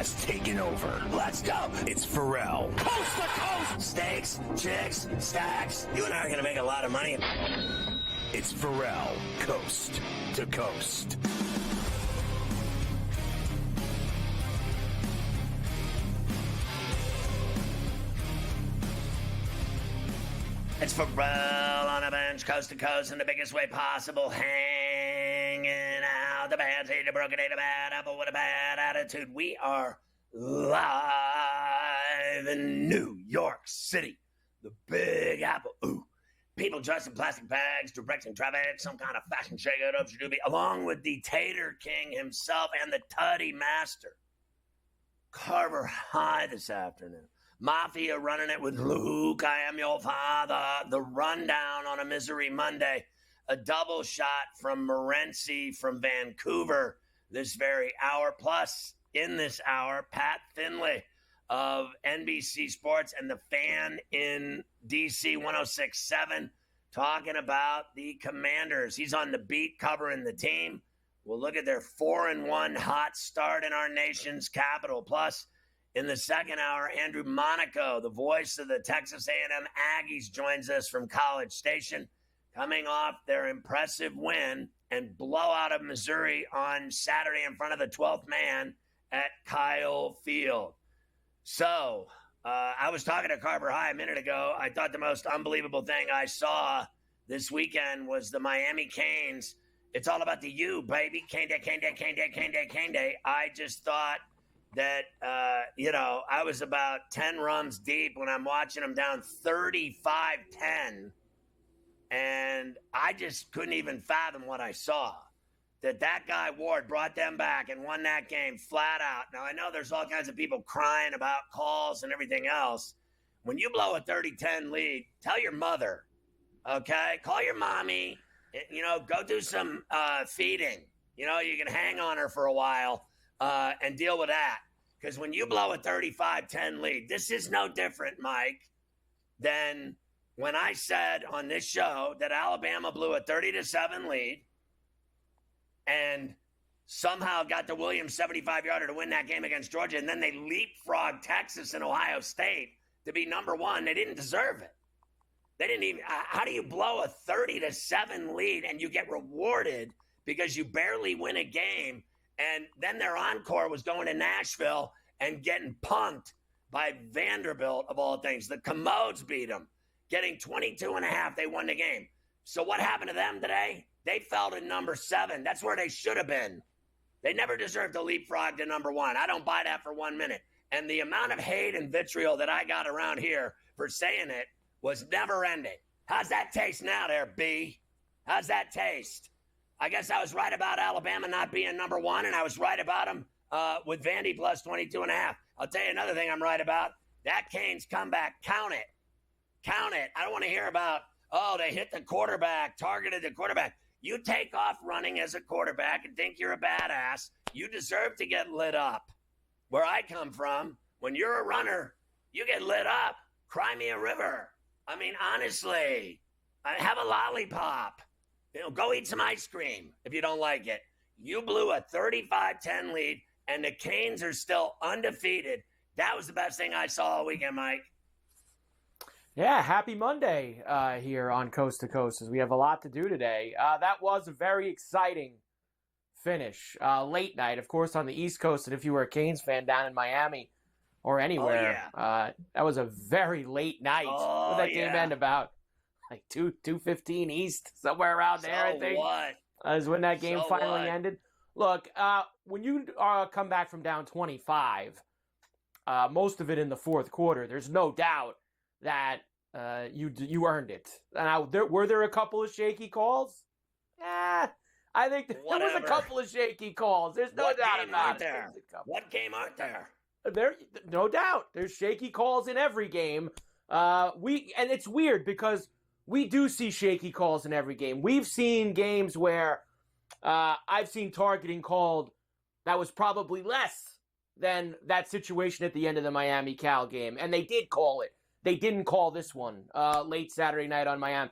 has taken over. Let's go. It's Ferrall. Coast to coast. Steaks, chicks, stacks. You and I are going to make a lot of money. It's Ferrall, coast to coast. It's Ferrall on a bench, coast to coast, in the biggest way possible, hanging out. The bad seed, the broken eight, a bad apple with a bad attitude. We are live in New York City, the Big Apple. Ooh, people dressed in plastic bags, directing traffic, some kind of fashion shake-up, along with the Tater King himself and the Tutty Master. Carver High this afternoon. Mafia running it with Luke, I am your father. The rundown on a Misery Monday. A double shot from Morency from Vancouver this very hour. Plus, in this hour, Pat Finlay of NBC Sports and the Fan in DC 106.7 talking about the Commanders. He's on the beat covering the team. We'll look at their 4-1 hot start in our nation's capital. Plus, in the second hour, Andrew Monaco, the voice of the Texas A&M Aggies, joins us from College Station, coming off their impressive win and blowout of Missouri on Saturday in front of the 12th man at Kyle Field. So, I was talking to Carver High a minute ago. I thought the most unbelievable thing I saw this weekend was the Miami Canes. It's all about the U, baby. Cane Day, Cane Day, Cane Day, Cane Day, Cane Day. I just thought that, I was about 10 runs deep when I'm watching them down 35-10, and I just couldn't even fathom what I saw. That guy Ward brought them back and won that game flat out. Now, I know there's all kinds of people crying about calls and everything else. When you blow a 30-10 lead, tell your mother, okay? Call your mommy, go do some feeding. You can hang on her for a while and deal with that. Because when you blow a 35-10 lead, this is no different, Mike, than when I said on this show that Alabama blew a 30-7 lead and somehow got the Williams 75-yarder to win that game against Georgia, and then they leapfrogged Texas and Ohio State to be number one. They didn't deserve it. They didn't even. How do you blow a 30-7 lead and you get rewarded because you barely win a game? And then their encore was going to Nashville and getting punked by Vanderbilt, of all things. The Commodes beat them, getting 22.5. They won the game. So what happened to them today? They fell to number 7. That's where they should have been. They never deserved to leapfrog to number 1. I don't buy that for 1 minute. And the amount of hate and vitriol that I got around here for saying it was never ending. How's that taste now there, B? How's that taste? I guess I was right about Alabama not being number 1, and I was right about them with Vandy plus 22.5. I'll tell you another thing I'm right about. That Canes comeback, count it. Count it. I don't want to hear about, they hit the quarterback, targeted the quarterback. You take off running as a quarterback and think you're a badass. You deserve to get lit up. Where I come from, when you're a runner, you get lit up. Cry me a river. I mean, honestly, have a lollipop. Go eat some ice cream if you don't like it. You blew a 35-10 lead, and the Canes are still undefeated. That was the best thing I saw all weekend, Mike. Yeah, happy Monday here on Coast to Coast, as we have a lot to do today. That was a very exciting finish. Late night, of course, on the East Coast, and if you were a Canes fan down in Miami or anywhere, that was a very late night. What did that game end about? Like 2:15 East, somewhere around there, I think. What? Is when that game finally ended. Look, when you come back from down 25, most of it in the fourth quarter, there's no doubt that you earned it. Now, were there a couple of shaky calls? I think there was a couple of shaky calls. There's no doubt about it. What game aren't there? There, no doubt. There's shaky calls in every game. And it's weird because we do see shaky calls in every game. We've seen games where I've seen targeting called that was probably less than that situation at the end of the Miami-Cal game, and they did call it. They didn't call this one late Saturday night on Miami.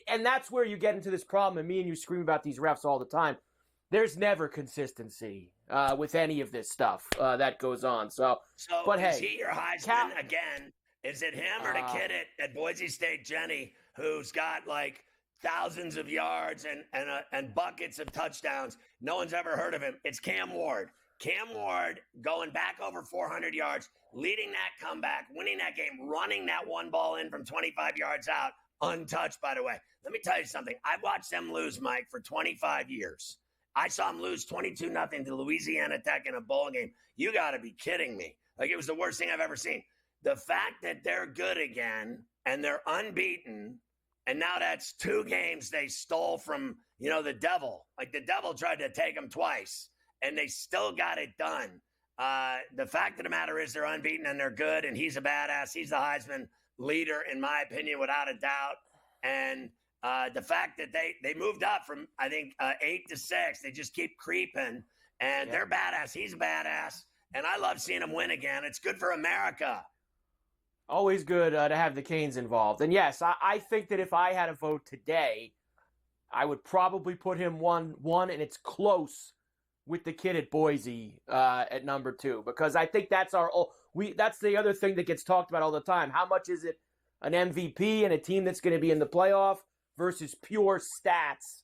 And that's where you get into this problem, and me and you scream about these refs all the time. there's never consistency with any of this stuff that goes on. So but is hey, he your Heisman again? Is it him or the kid at Boise State, Jenny, who's got like thousands of yards and buckets of touchdowns? No one's ever heard of him. It's Cam Ward. Cam Ward going back over 400 yards, leading that comeback, winning that game, running that one ball in from 25 yards out, untouched, by the way. Let me tell you something. I've watched them lose, Mike, for 25 years. I saw them lose 22-0 to Louisiana Tech in a bowl game. You got to be kidding me. Like, it was the worst thing I've ever seen. The fact that they're good again and they're unbeaten, and now that's 2 games they stole from, the devil. Like, the devil tried to take them twice, and they still got it done. The fact of the matter is they're unbeaten and they're good, and he's a badass. He's the Heisman leader, in my opinion, without a doubt. And the fact that they moved up from, I think, 8 to 6, they just keep creeping, and they're badass. He's a badass, and I love seeing him win again. It's good for America. Always good to have the Canes involved. And yes, I think that if I had a vote today, I would probably put him one, and it's close with the kid at Boise at number 2, because I think that's that's the other thing that gets talked about all the time. How much is it an MVP and a team that's going to be in the playoff versus pure stats?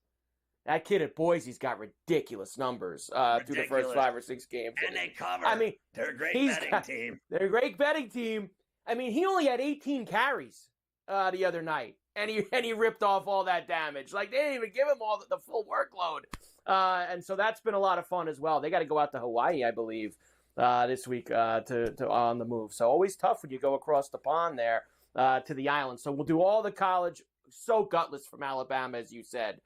That kid at Boise's got ridiculous numbers through the first 5 or 6 games. And they cover. I mean, they're a great betting team. They're a great betting team. I mean, he only had 18 carries the other night, and he ripped off all that damage. Like, they didn't even give him all the full workload. And so that's been a lot of fun as well. They got to go out to Hawaii, I believe, this week to on the move. So always tough when you go across the pond there to the island. So we'll do all the college. So gutless from Alabama, as you said,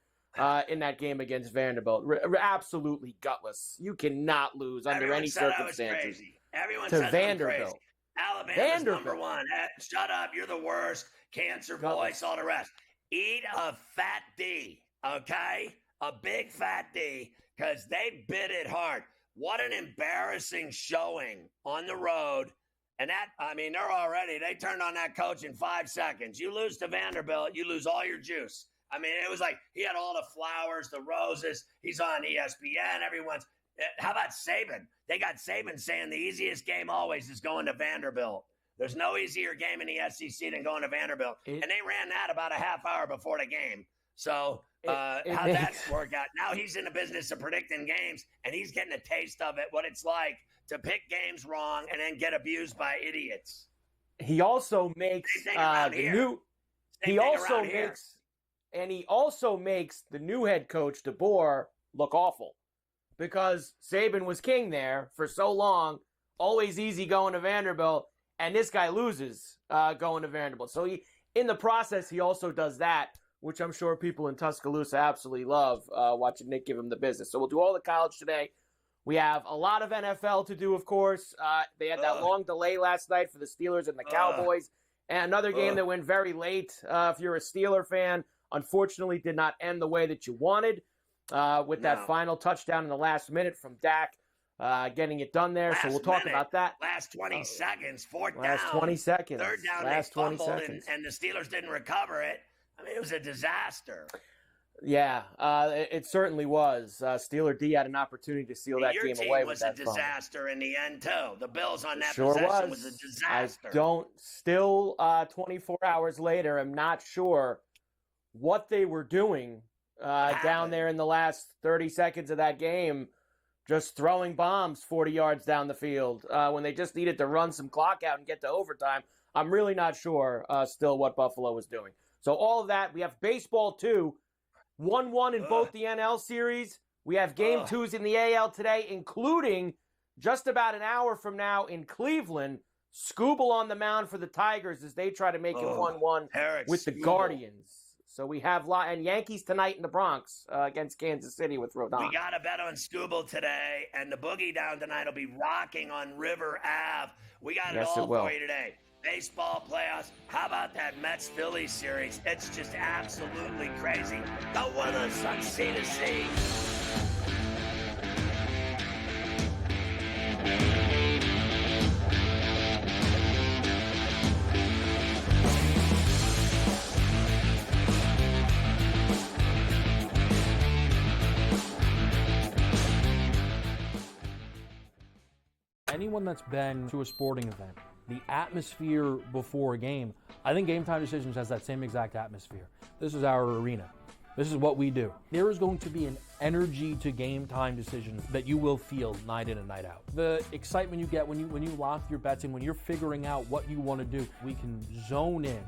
in that game against Vanderbilt. Absolutely gutless. You cannot lose under any circumstances. Everyone to said Vanderbilt. Crazy. Alabama's number 1. Shut up. You're the worst. Cancer voice, all the rest. Eat a fat D, okay? A big fat D, because they bit it hard. What an embarrassing showing on the road. And they turned on that coach in 5 seconds. You lose to Vanderbilt, you lose all your juice. I mean, it was like he had all the flowers, the roses. He's on ESPN. How about Saban? They got Saban saying the easiest game always is going to Vanderbilt. There's no easier game in the SEC than going to Vanderbilt. And they ran that about a half hour before the game. So how'd that work out? Now he's in the business of predicting games, and he's getting a taste of it, what it's like to pick games wrong and then get abused by idiots. He also makes he also makes the new head coach, DeBoer, look awful, because Saban was king there for so long, always easy going to Vanderbilt, and this guy loses going to Vanderbilt. So in the process, he also does that, which I'm sure people in Tuscaloosa absolutely love, watching Nick give him the business. So we'll do all the college today. We have a lot of NFL to do, of course. They had that long delay last night for the Steelers and the Cowboys. And another game that went very late, if you're a Steeler fan, unfortunately did not end the way that you wanted with that final touchdown in the last minute from Dak getting it done there. So we'll talk about that. Last 20 seconds, fourth down. Last 20 seconds. Third down, last they fumbled 20 seconds. And the Steelers didn't recover it. I mean, it was a disaster. Yeah, it certainly was. Steeler D had an opportunity to seal that game away with that Your team was a disaster in the end, too. The Bills on that sure possession was a disaster. Still 24 hours later, I'm not sure what they were doing down there in the last 30 seconds of that game, just throwing bombs 40 yards down the field when they just needed to run some clock out and get to overtime. I'm really not sure still what Buffalo was doing. So all of that, we have baseball, too. 1-1 in both the NL series. We have game 2s in the AL today, including just about an hour from now in Cleveland. Skubal on the mound for the Tigers as they try to make it 1-1 with the Guardians. So we have and Yankees tonight in the Bronx against Kansas City with Rodon. We got a bet on Skubal today, and the boogie down tonight will be rocking on River Ave. We got it all for you today. Baseball playoffs. How about that Mets-Phillies series? It's just absolutely crazy. Go with us on C2C. anyone that's been to a sporting event, the atmosphere before a game, I think Game Time Decisions has that same exact atmosphere. This is our arena. This is what we do. There is going to be an energy to Game Time Decisions that you will feel night in and night out. The excitement you get when you lock your bets in, when you're figuring out what you want to do, we can zone in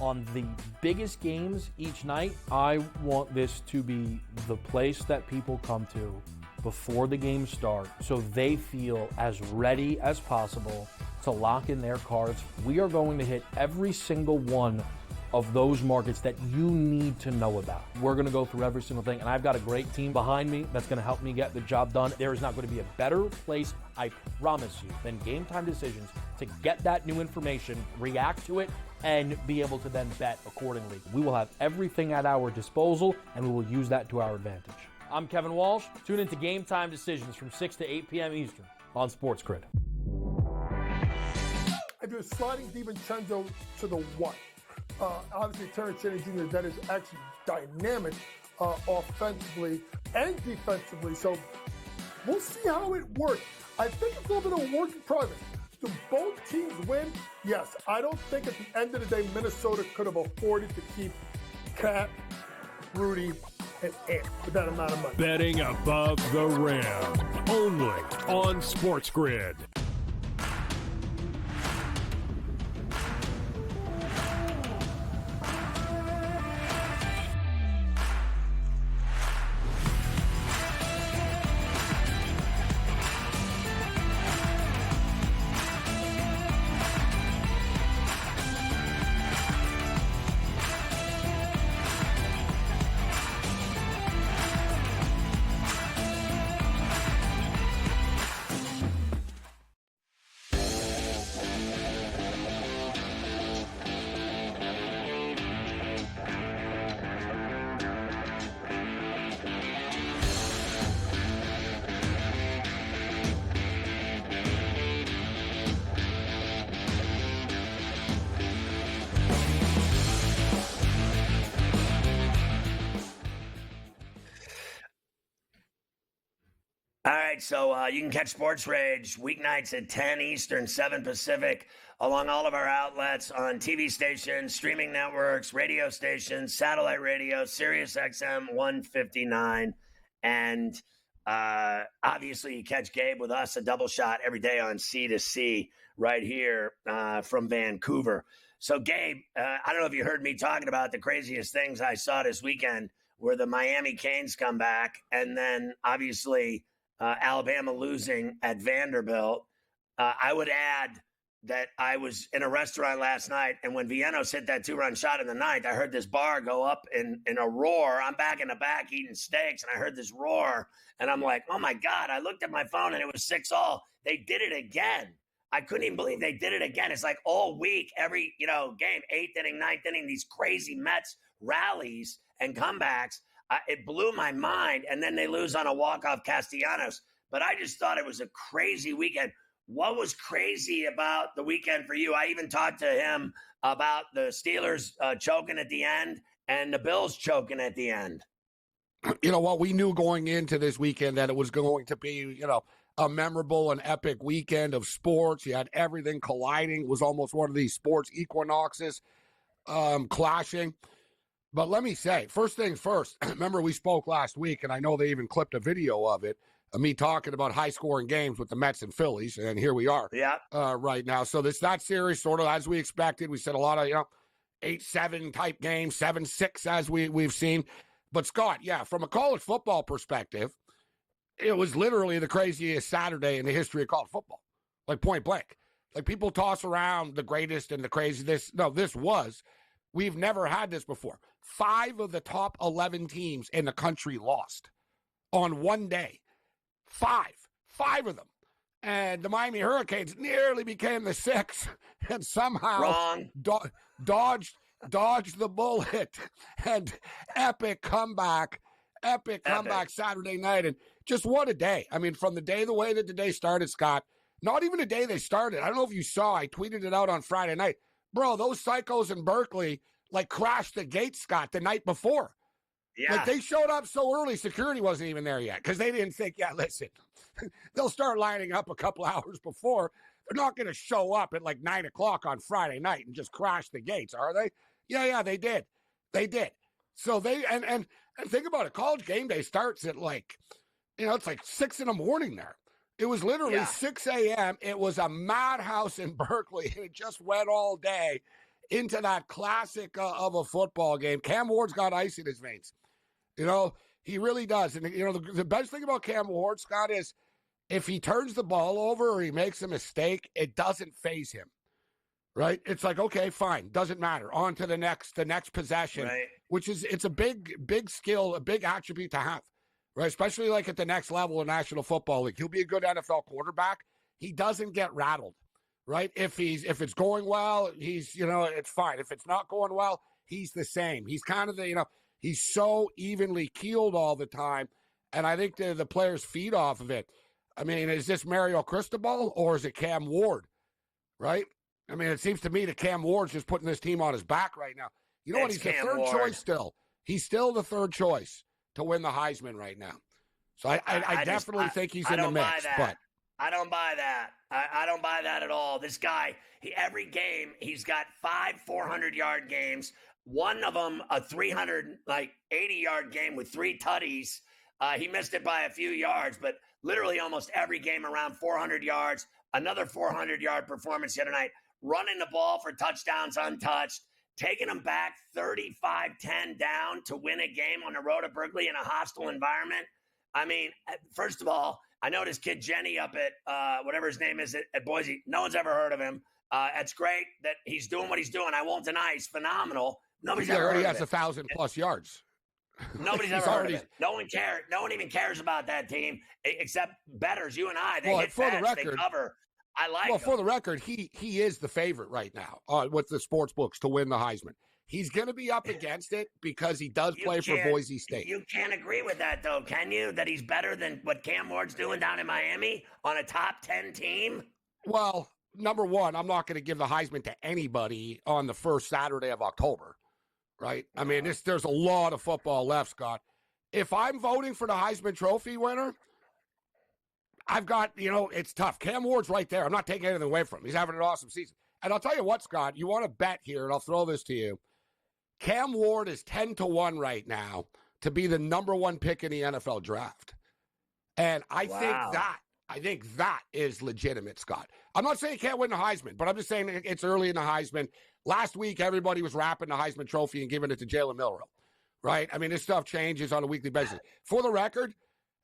on the biggest games each night. I want this to be the place that people come to before the games start so they feel as ready as possible to lock in their cards. We are going to hit every single one of those markets that you need to know about. We're going to go through every single thing, and I've got a great team behind me that's going to help me get the job done. There is not going to be a better place, I promise you, than Game Time Decisions to get that new information, react to it, and be able to then bet accordingly. We will have everything at our disposal, and we will use that to our advantage. I'm Kevin Walsh. Tune into Game Time Decisions from 6 to 8 p.m. Eastern on SportsGrid. I do a sliding DiVincenzo to the one. Obviously, Terrence Shannon Jr., that is actually dynamic offensively and defensively. So we'll see how it works. I think it's a little bit of a work in progress. Do both teams win? Yes. I don't think at the end of the day, Minnesota could have afforded to keep Cat, Rudy, and Ant with that amount of money. Betting above the rim, only on SportsGrid. All right, so you can catch Sports Rage weeknights at 10 Eastern, 7 Pacific, along all of our outlets on TV stations, streaming networks, radio stations, satellite radio, Sirius XM 159. And obviously, you catch Gabe with us, a double shot every day on C2C right here from Vancouver. So, Gabe, I don't know if you heard me talking about the craziest things I saw this weekend where the Miami Canes come back and then obviously Alabama losing at Vanderbilt. I would add that I was in a restaurant last night, and when Viennos hit that 2-run shot in the ninth, I heard this bar go up in a roar. I'm back in the back eating steaks, and I heard this roar, and I'm like, oh, my God. I looked at my phone, and it was 6-all. They did it again. I couldn't even believe they did it again. It's like all week, every game, 8th inning, 9th inning, these crazy Mets rallies and comebacks. It blew my mind, and then they lose on a walk-off Castellanos. But I just thought it was a crazy weekend. What was crazy about the weekend for you? I even talked to him about the Steelers choking at the end and the Bills choking at the end. You know what? We knew going into this weekend that it was going to be, a memorable and epic weekend of sports. You had everything colliding. It was almost one of these sports equinoxes clashing. But let me say, first things first, remember we spoke last week, and I know they even clipped a video of it, of me talking about high-scoring games with the Mets and Phillies, and here we are right now. So that series sort of as we expected. We said a lot of, 8-7 type games, 7-6 as we've seen. But, Scott, from a college football perspective, it was literally the craziest Saturday in the history of college football, like point blank. Like people toss around the greatest and the craziest. No, this was. We've never had this before. 5 of the top 11 teams in the country lost on one day. 5 of them. And the Miami Hurricanes nearly became the 6th and somehow dodged the bullet. And epic comeback Saturday night. And just what a day. I mean, from the way that the day started, Scott, not even the day they started. I don't know if you saw, I tweeted it out on Friday night. Bro, those psychos in Berkeley, crashed the gate, Scott, the night before. Yeah. Like, they showed up so early, security wasn't even there yet because they didn't think, listen, they'll start lining up a couple hours before. They're not going to show up at like 9 o'clock on Friday night and just crash the gates, are they? Yeah, they did. They did. So they, and think about it, college game day starts at like, it's like 6 in the morning there. It was literally 6 a.m. It was a madhouse in Berkeley, and it just went all day into that classic of a football game. Cam Ward's got ice in his veins. He really does. And, the best thing about Cam Ward, Scott, is if he turns the ball over or he makes a mistake, it doesn't faze him, right? It's like, okay, fine, doesn't matter. On to the next possession, right. it's a big skill, a big attribute to have. Right, especially like at the next level of National Football League. He'll be a good NFL quarterback. He doesn't get rattled, right? If it's going well, he's, it's fine. If it's not going well, he's the same. He's kind of he's so evenly keeled all the time. And I think the players feed off of it. I mean, is this Mario Cristobal or is it Cam Ward, right? I mean, it seems to me that Cam Ward's just putting this team on his back right now. You know what? He's the third choice still. He's still the third choice to win the Heisman right now. So I definitely think he's in the mix. But I don't buy that. I don't buy that at all. This guy, every game, he's got 5 400-yard games. One of them, a 380-yard game with 3 tutties. He missed it by a few yards, but literally almost every game around 400 yards. Another 400-yard performance the other night. Running the ball for touchdowns untouched. Taking them back 35-10 down to win a game on the road at Berkeley in a hostile environment. I mean, first of all, I know this kid Jenny up at whatever his name is at Boise. No one's ever heard of him. It's great that he's doing what he's doing. I won't deny he's phenomenal. Nobody's ever heard of him. He has 1,000+ yards. Nobody's ever heard of him. No one cares. No one even cares about that team except bettors. You and I. They hit for bets, the record, they cover. I like him. For the record, he is the favorite right now with the sports books to win the Heisman. He's going to be up against it because he does play for Boise State. You can't agree with that, though, can you? That he's better than what Cam Ward's doing down in Miami on a top 10 team? Well, number one, I'm not going to give the Heisman to anybody on the first Saturday of October, right? I mean, there's a lot of football left, Scott. If I'm voting for the Heisman Trophy winner, I've got, it's tough. Cam Ward's right there. I'm not taking anything away from him. He's having an awesome season. And I'll tell you what, Scott, you want to bet here, and I'll throw this to you. Cam Ward is 10-1 right now to be the number 1 pick in the NFL draft. And I think that is legitimate, Scott. I'm not saying he can't win the Heisman, but I'm just saying it's early in the Heisman. Last week, everybody was wrapping the Heisman Trophy and giving it to Jalen Milroe, right? I mean, this stuff changes on a weekly basis. For the record,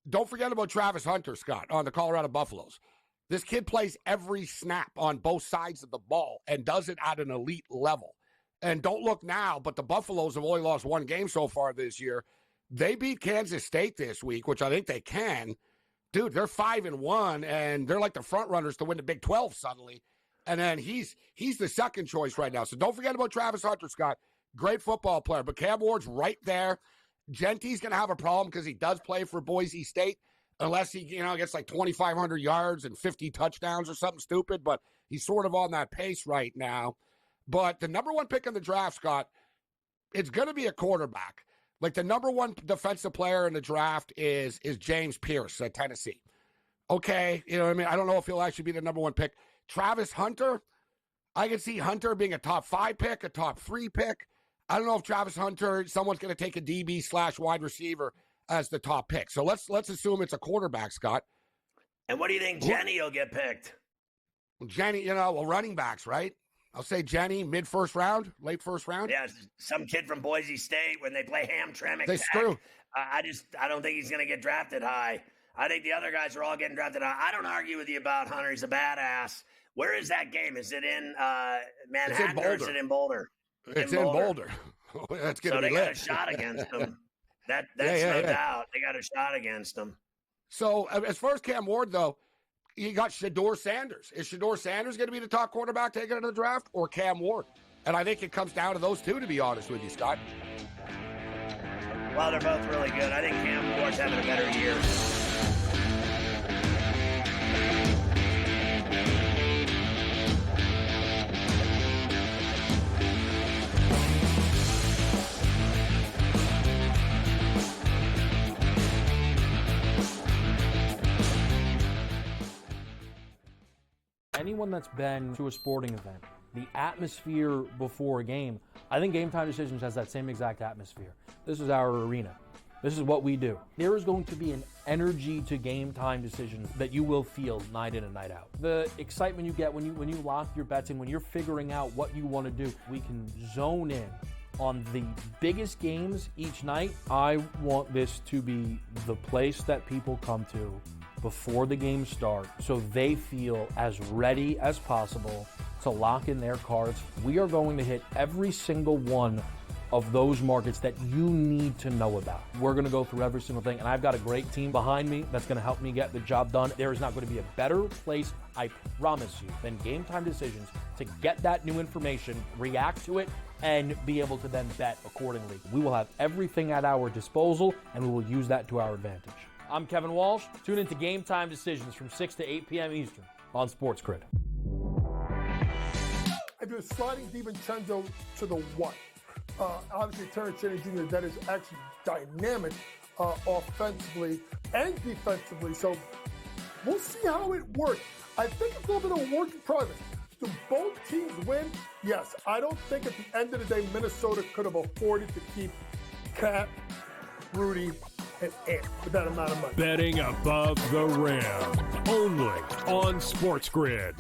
don't forget about Travis Hunter, Scott, on the Colorado Buffaloes. This kid plays every snap on both sides of the ball and does it at an elite level. And don't look now, but the Buffaloes have only lost 1 game so far this year. They beat Kansas State this week, which I think they can. Dude, they're 5-1, and they're like the front runners to win the Big 12 suddenly. And then he's the second choice right now. So don't forget about Travis Hunter, Scott. Great football player, but Cam Ward's right there. Genty's going to have a problem because he does play for Boise State, unless he, gets like 2,500 yards and 50 touchdowns or something stupid. But he's sort of on that pace right now. But the number 1 pick in the draft, Scott, it's going to be a quarterback. Like the number 1 defensive player in the draft is James Pierce at Tennessee. Okay, I mean, I don't know if he'll actually be the number 1 pick. Travis Hunter, I can see Hunter being a top 5 pick, a top 3 pick. I don't know if Travis Hunter, someone's going to take a DB/wide receiver as the top pick. So let's assume it's a quarterback, Scott. And what do you think Jenny will get picked? Jenny, running backs, right? I'll say Jenny, mid-first round, late first round. Yeah, some kid from Boise State when they play Hamtramck. They screw. I don't think he's going to get drafted high. I think the other guys are all getting drafted high. I don't argue with you about Hunter. He's a badass. Where is that game? Is it in Manhattan or is it in Boulder? It's in Boulder. That's going to be lit. So they got a shot against them. That's no doubt. They got a shot against them. So as far as Cam Ward, though, you got Shedeur Sanders. Is Shedeur Sanders going to be the top quarterback taken into the draft or Cam Ward? And I think it comes down to those two, to be honest with you, Scott. Well, they're both really good. I think Cam Ward's having a better year. Anyone that's been to a sporting event, the atmosphere before a game, I think Game Time Decisions has that same exact atmosphere. This is our arena. This is what we do. There is going to be an energy to Game Time Decisions that you will feel night in and night out. The excitement you get when you lock your bets in, when you're figuring out what you want to do, we can zone in on the biggest games each night. I want this to be the place that people come to before the games start so they feel as ready as possible to lock in their cards. We are going to hit every single one of those markets that you need to know about. We're going to go through every single thing, and I've got a great team behind me that's going to help me get the job done. There is not going to be a better place, I promise you, than Game Time Decisions to get that new information, react to it, and be able to then bet accordingly. We will have everything at our disposal, and we will use that to our advantage. I'm Kevin Walsh. Tune into Game Time Decisions from 6 to 8 p.m. Eastern on SportsGrid. I do a sliding DiVincenzo to the one. Obviously, Terrence Cheney Jr., that is actually dynamic offensively and defensively. So we'll see how it works. I think it's a little bit of work in progress. Do both teams win? Yes. I don't think at the end of the day, Minnesota could have afforded to keep Cat, Rudy, and Ant with that amount of money. Betting above the rim. Only on SportsGrid.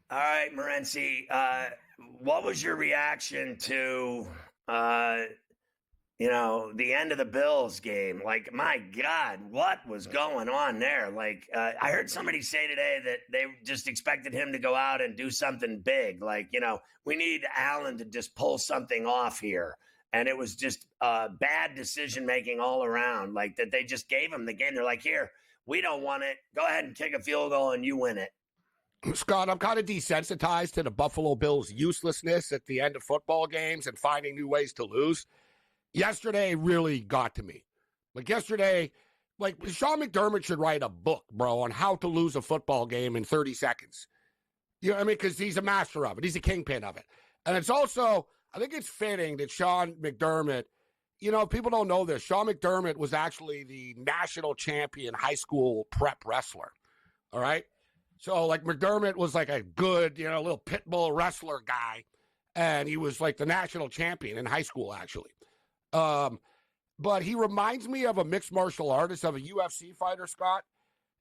All right, Morency, what was your reaction to, the end of the Bills game? Like, my God, what was going on there? Like, I heard somebody say today that they just expected him to go out and do something big. Like, we need Allen to just pull something off here. And it was just bad decision-making all around. Like, that they just gave him the game. They're like, here, we don't want it. Go ahead and kick a field goal and you win it. Scott, I'm kind of desensitized to the Buffalo Bills' uselessness at the end of football games and finding new ways to lose. Yesterday really got to me. Sean McDermott should write a book, bro, on how to lose a football game in 30 seconds. You know what I mean? Because he's a master of it. He's a kingpin of it. And it's also, I think it's fitting that Sean McDermott, people don't know this. Sean McDermott was actually the national champion high school prep wrestler. All right? So, McDermott was like a good, little pit bull wrestler guy, and he was like the national champion in high school, actually. But he reminds me of a mixed martial artist, of a UFC fighter, Scott,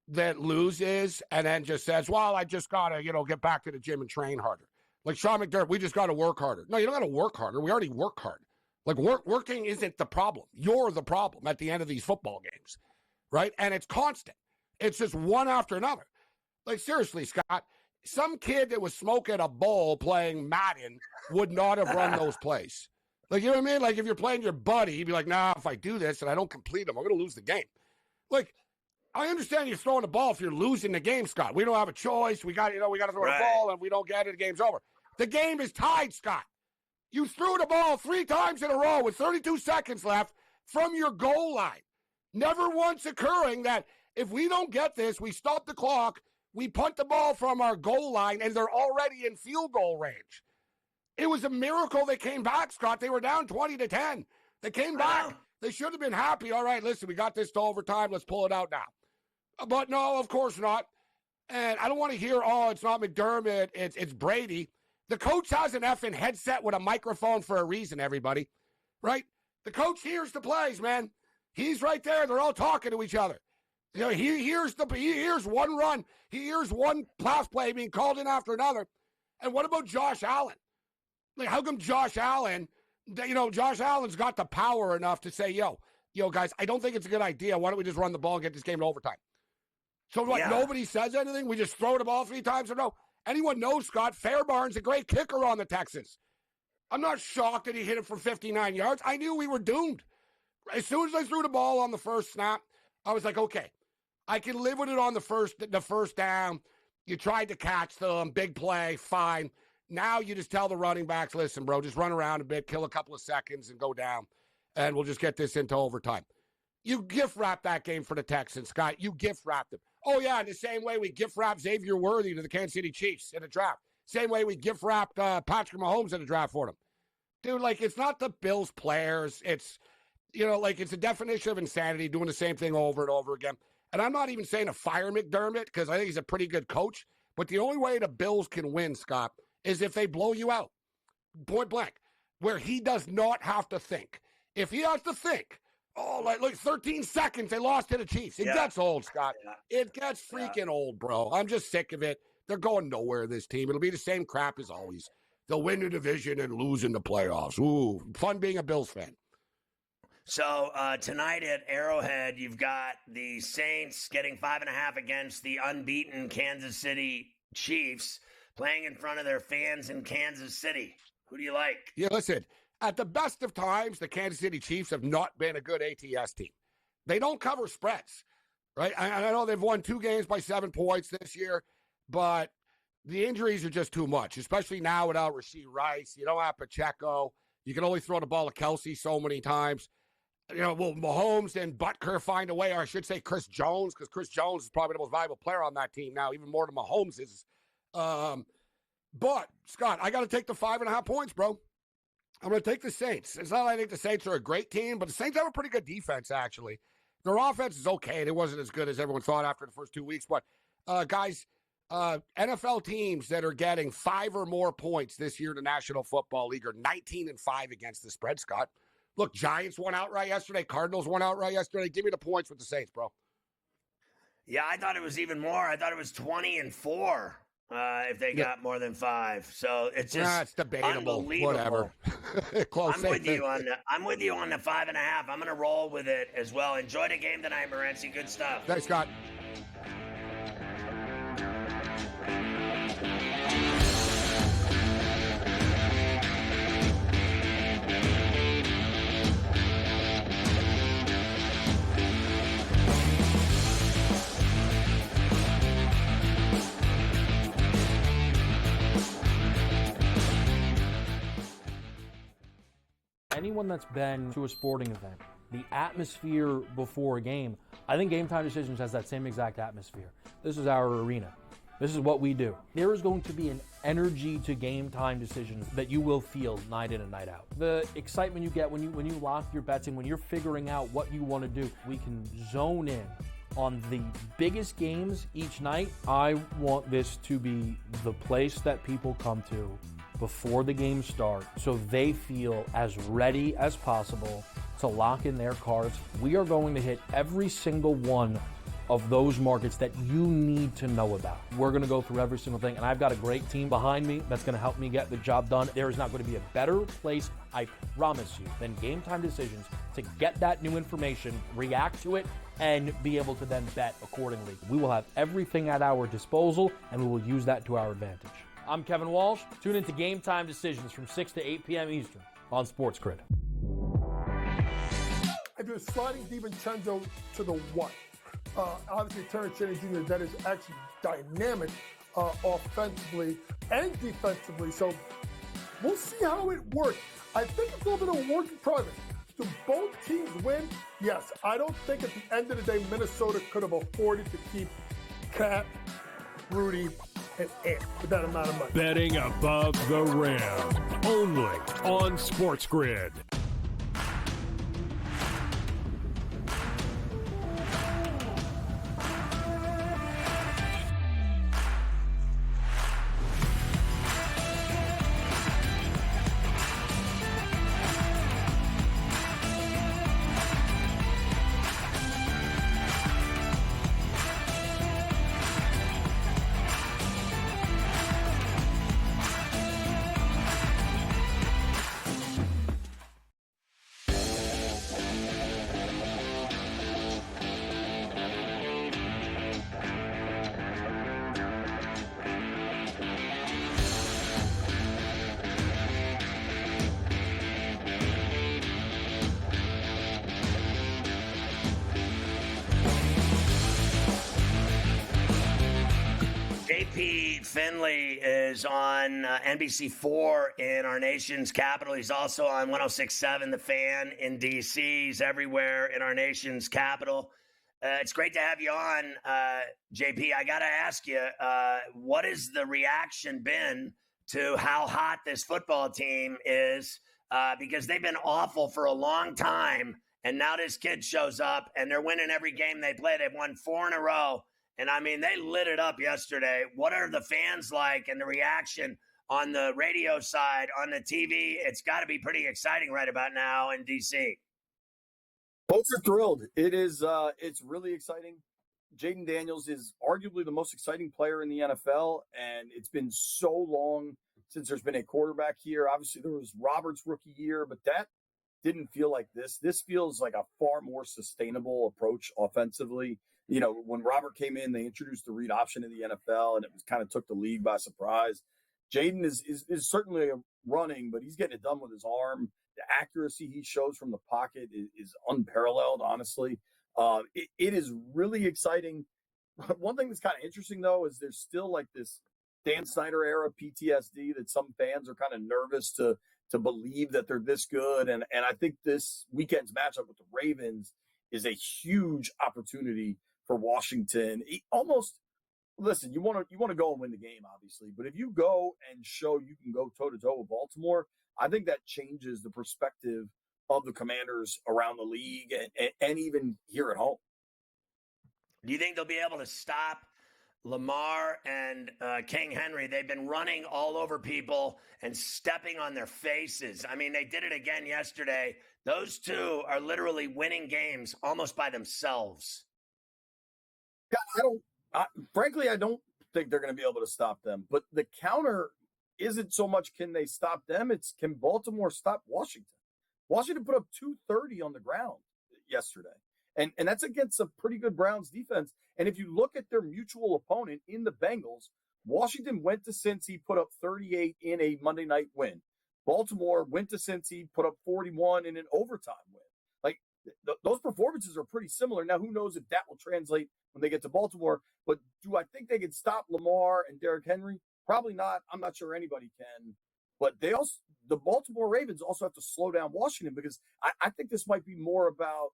that loses and then just says, well, I just got to, get back to the gym and train harder. Like Sean McDermott, we just got to work harder. No, you don't got to work harder. We already work hard. Like, working isn't the problem. You're the problem at the end of these football games, right? And it's constant. It's just one after another. Like, seriously, Scott, some kid that was smoking a bowl playing Madden would not have run those plays. Like, you know what I mean? Like, if you're playing your buddy, you'd be like, nah, if I do this and I don't complete them, I'm going to lose the game. Like, I understand you're throwing the ball if you're losing the game, Scott. We don't have a choice. We got to throw the ball, and we don't get it, the game's over. The game is tied, Scott. You threw the ball 3 times in a row with 32 seconds left from your goal line. Never once occurring that if we don't get this, we stop the clock, we punt the ball from our goal line, and they're already in field goal range. It was a miracle they came back, Scott. They were down 20-10. They came back. They should have been happy. All right, listen, we got this to overtime. Let's pull it out now. But no, of course not. And I don't want to hear, it's not McDermott, it's Brady. The coach has an effing headset with a microphone for a reason, everybody. Right? The coach hears the plays, man. He's right there. They're all talking to each other. He hears one run. He hears one pass play being called in after another. And what about Josh Allen? Like, how come Josh Allen Josh Allen's got the power enough to say, yo, guys, I don't think it's a good idea. Why don't we just run the ball and get this game to overtime? So what? Yeah. Nobody says anything. We just throw the ball 3 times in a row. Anyone knows Scott Fairbarn's a great kicker on the Texans. I'm not shocked that he hit it for 59 yards. I knew we were doomed. As soon as I threw the ball on the first snap, I was like, okay, I can live with it on the first down. You tried to catch them, big play, fine. Now you just tell the running backs, listen, bro, just run around a bit, kill a couple of seconds, and go down, and we'll just get this into overtime. You gift wrap that game for the Texans, Scott. You gift wrapped them. Oh, yeah, in the same way we gift wrapped Xavier Worthy to the Kansas City Chiefs in the draft. Same way we gift wrapped Patrick Mahomes in the draft for them. Dude, it's not the Bills players. It's, it's a definition of insanity doing the same thing over and over again. And I'm not even saying to fire McDermott because I think he's a pretty good coach. But the only way the Bills can win, Scott, is if they blow you out. Point blank. Where he does not have to think. If he has to think, 13 seconds, they lost to the Chiefs. It gets old, Scott. Yeah. It gets freaking old, bro. I'm just sick of it. They're going nowhere, this team. It'll be the same crap as always. They'll win the division and lose in the playoffs. Ooh, fun being a Bills fan. So tonight at Arrowhead, you've got the Saints getting 5.5 against the unbeaten Kansas City Chiefs, playing in front of their fans in Kansas City. Who do you like? Yeah, listen, at the best of times, the Kansas City Chiefs have not been a good ATS team. They don't cover spreads, right? I know they've won 2 games by 7 points this year, but the injuries are just too much, especially now without Rashee Rice. You don't have Pacheco. You can only throw the ball to Kelsey so many times. Will Mahomes and Butker find a way, or I should say Chris Jones, because Chris Jones is probably the most valuable player on that team now, even more than Mahomes is. But, Scott, I got to take the 5.5 points, bro. I'm going to take the Saints. It's not like I think the Saints are a great team, but the Saints have a pretty good defense, actually. Their offense is okay. It wasn't as good as everyone thought after the first 2 weeks. But, guys, NFL teams that are getting 5 or more points this year in the National Football League are 19-5 against the spread, Scott. Look, Giants won outright yesterday. Cardinals won outright yesterday. Give me the points with the Saints, bro. Yeah, I thought it was even more. I thought it was 20-4 if they got more than 5. So it's just it's debatable. Unbelievable. Whatever. Close. I'm with you on the 5.5. I'm going to roll with it as well. Enjoy the game tonight, Morency. Good stuff. Thanks, Scott. Anyone that's been to a sporting event, the atmosphere before a game, I think Game Time Decisions has that same exact atmosphere. This is our arena. This is what we do. There is going to be an energy to Game Time Decisions that you will feel night in and night out. The excitement you get when you lock your bets in, when you're figuring out what you want to do, we can zone in on the biggest games each night. I want this to be the place that people come to before the game starts so they feel as ready as possible to lock in their cards. We are going to hit every single one of those markets that you need to know about. We're going to go through every single thing, and I've got a great team behind me that's going to help me get the job done. There is not going to be a better place, I promise you, than Game Time Decisions to get that new information, react to it, and be able to then bet accordingly. We will have everything at our disposal, and we will use that to our advantage. I'm Kevin Walsh. Tune into Game Time Decisions from 6 to 8 p.m. Eastern on SportsGrid. I do a sliding DiVincenzo to the 1. Obviously, Terrence Jennings Jr., that is actually dynamic offensively and defensively. So we'll see how it works. I think it's a little bit of a work in progress. Do both teams win? Yes. I don't think at the end of the day, Minnesota could have afforded to keep Cat, Rudy, and Ant with that amount of money. Betting above the rim, only on SportsGrid. JP Finlay is on NBC4 in our nation's capital. He's also on 106.7 The Fan in D.C. He's everywhere in our nation's capital. It's great to have you on, JP. I got to ask you, what has the reaction been to how hot this football team is? Because they've been awful for a long time, and now this kid shows up, and they're winning every game they play. They've won 4 in a row. And, I mean, they lit it up yesterday. What are the fans like and the reaction on the radio side, on the TV? It's got to be pretty exciting right about now in D.C. Folks are thrilled. It's really exciting. Jaden Daniels is arguably the most exciting player in the NFL, and it's been so long since there's been a quarterback here. Obviously, there was Robert's rookie year, but that didn't feel like this. This feels like a far more sustainable approach offensively. You know, when Robert came in, they introduced the read option in the NFL, and it was kind of took the league by surprise. Jaden is certainly running, but he's getting it done with his arm. The accuracy he shows from the pocket is unparalleled, honestly. It is really exciting. One thing that's kind of interesting, though, is there's still like this Dan Snyder era PTSD that some fans are kind of nervous to believe that they're this good. And I think this weekend's matchup with the Ravens is a huge opportunity for Washington. Listen, you want to go and win the game, obviously, but if you go and show you can go toe-to-toe with Baltimore, I think that changes the perspective of the Commanders around the league and even here at home. Do you think they'll be able to stop Lamar and King Henry? They've been running all over people and stepping on their faces. I mean, they did it again yesterday. Those two are literally winning games almost by themselves. Frankly, I don't think they're going to be able to stop them. But the counter isn't so much can they stop them, it's can Baltimore stop Washington. Washington put up 230 on the ground yesterday. And that's against a pretty good Browns defense. And if you look at their mutual opponent in the Bengals, Washington went to Cincy, put up 38 in a Monday night win. Baltimore went to Cincy, put up 41 in an overtime win. Like, those performances are pretty similar. Now, who knows if that will translate when they get to Baltimore. But do I think they can stop Lamar and Derrick Henry? Probably not. I'm not sure anybody can. But the Baltimore Ravens also have to slow down Washington because I think this might be more about,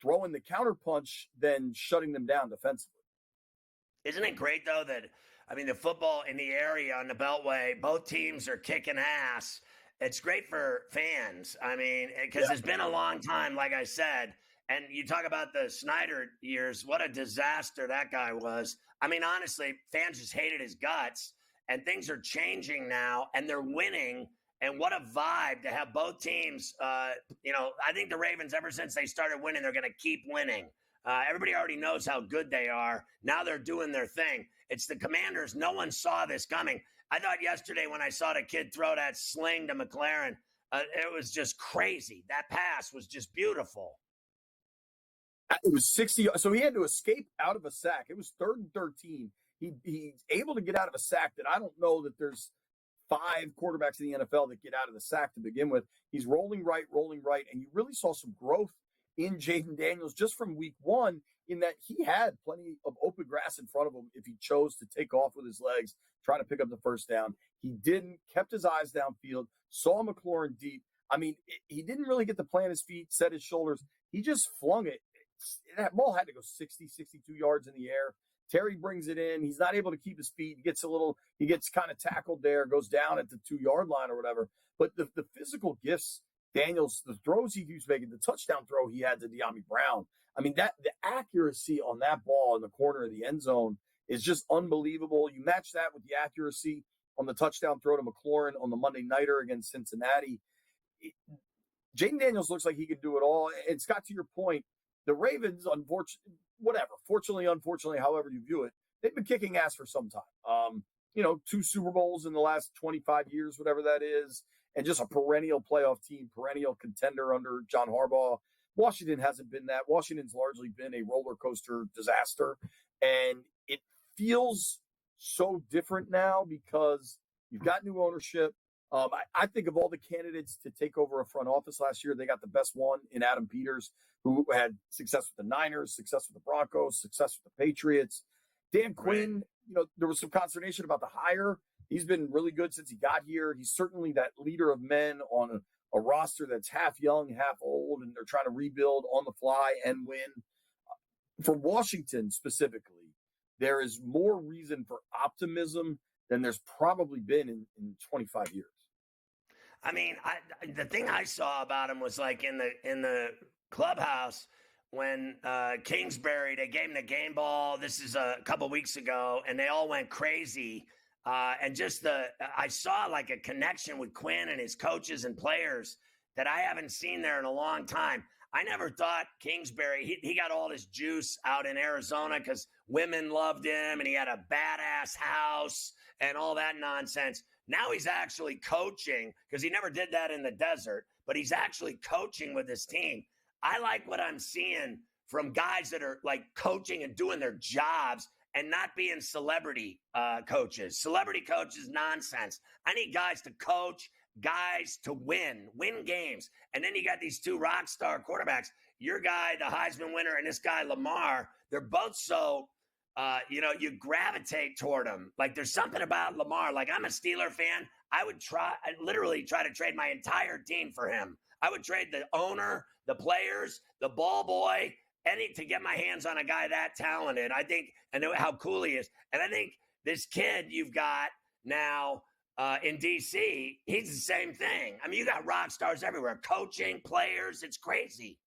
throwing the counterpunch than shutting them down defensively. Isn't it great, though, that, the football in the area on the Beltway, both teams are kicking ass. It's great for fans. Because It's been a long time, like I said. And you talk about the Snyder years, what a disaster that guy was. Honestly, fans just hated his guts. And things are changing now, and they're winning. And what a vibe to have both teams. I think the Ravens, ever since they started winning, they're going to keep winning. Everybody already knows how good they are. Now they're doing their thing. It's the Commanders. No one saw this coming. I thought yesterday when I saw the kid throw that sling to McLaren, it was just crazy. That pass was just beautiful. It was 60. So he had to escape out of a sack. It was 3rd and 13. He's able to get out of a sack that I don't know that there's 5 quarterbacks in the NFL that get out of the sack to begin with. He's rolling right, and you really saw some growth in Jaden Daniels just from week 1 in that he had plenty of open grass in front of him if he chose to take off with his legs, try to pick up the first down. He didn't, kept his eyes downfield, saw McLaurin deep. He didn't really get to plant his feet, set his shoulders. He just flung it. That ball had to go 60, 62 yards in the air. Terry brings it in. He's not able to keep his feet. He gets kind of tackled there, goes down at the 2-yard line or whatever. But the physical gifts, Daniels, the throws he was making, the touchdown throw he had to De'Ami Brown. The accuracy on that ball in the corner of the end zone is just unbelievable. You match that with the accuracy on the touchdown throw to McLaurin on the Monday Nighter against Cincinnati. Jaden Daniels looks like he can do it all. And Scott, to your point, the Ravens, fortunately, unfortunately, however you view it, they've been kicking ass for some time. 2 Super Bowls in the last 25 years, whatever that is, and just a perennial playoff team, perennial contender under John Harbaugh. Washington hasn't been that. Washington's largely been a roller coaster disaster, and it feels so different now because you've got new ownership. I think of all the candidates to take over a front office last year, they got the best one in Adam Peters, who had success with the Niners, success with the Broncos, success with the Patriots. Dan Quinn there was some consternation about the hire. He's been really good since he got here. He's certainly that leader of men on a roster that's half young, half old, and they're trying to rebuild on the fly and win. For Washington specifically, there is more reason for optimism than there's probably been in 25 years. I mean, the thing I saw about him was like in the clubhouse when Kingsbury, they gave him the game ball. This is a couple weeks ago, and they all went crazy. And just I saw like a connection with Quinn and his coaches and players that I haven't seen there in a long time. I never thought Kingsbury, he got all this juice out in Arizona because women loved him and he had a badass house and all that nonsense. Now he's actually coaching because he never did that in the desert, but he's actually coaching with his team. I like what I'm seeing from guys that are like coaching and doing their jobs and not being celebrity coaches. Celebrity coaches, nonsense. I need guys to coach, guys to win games. And then you got these two rock star quarterbacks. Your guy, the Heisman winner, and this guy, Lamar, they're both so, you gravitate toward them. Like there's something about Lamar. Like I'm a Steeler fan. I literally try to trade my entire team for him. I would trade the owner, the players, the ball boy, to get my hands on a guy that talented. I know how cool he is. And I think this kid you've got now in D.C., he's the same thing. I mean, you got rock stars everywhere, coaching, players. It's crazy.